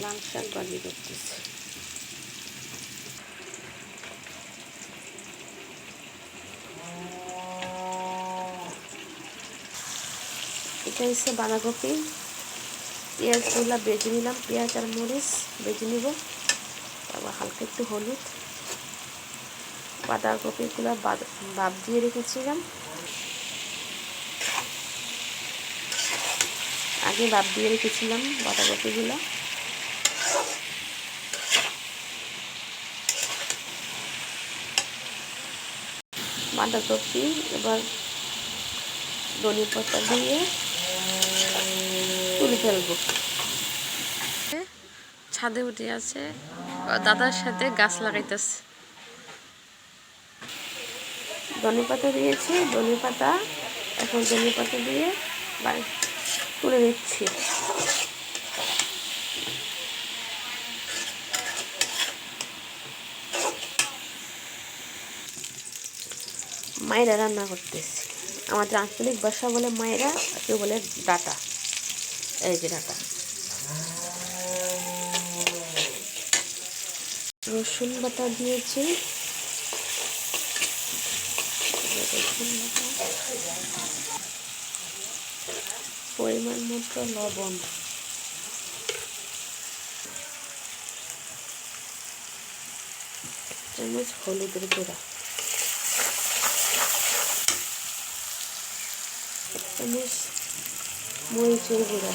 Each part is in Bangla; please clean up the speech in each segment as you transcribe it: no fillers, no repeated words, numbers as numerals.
লাল শাক ভাজি করতেছি। এটা হচ্ছে বাঁধাকপি, পেঁয়াজগুলো বেজে নিলাম, পেঁয়াজ আর মরিচ বেজে নিব, তারপর হালকা একটু হলুদ। বাঁধাকপিগুলো ভাপ দিয়ে রেখেছিলাম, আগে ভাপ দিয়ে রেখেছিলাম বাঁধাকপিগুলো। বাঁধাকপি এবার ধনে পাতা দিয়ে তুলে ফেলবো। ছাদে উঠে আছে, দাদার সাথে গাছ লাগাইতেছে। ধনে পাতা দিয়েছি, ধনে পাতা এখন ধনে পাতা দিয়ে তুলে নিচ্ছি। মায়েরা রান্না করতেছি, আমাদের আঞ্চলিক ভাষা বলে মায়েরা, কেউ বলে ডাটা। এই যে ডাটা। রসুন বাটা দিয়েছি, রসুন বাটা, পরিমাণ মতো লবণ, চামচ হলুদের গুঁড়া, চামচ মরিচের গুঁড়া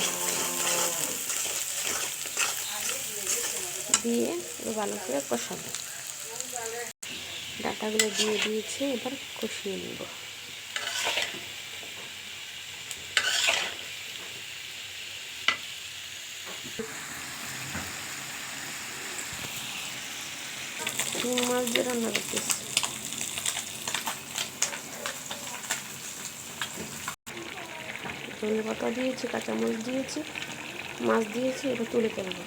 দিয়ে ভালো করে কষাবো। ডাটাগুলো দিয়ে দিয়েছি, এবার কষিয়ে নেব। মাছ দিয়ে রান্না করতেছি। ধনে পাতা দিয়েছি, কাঁচামরিচ দিয়েছি, মাছ দিয়েছি, এটা তুলে ফেলবো।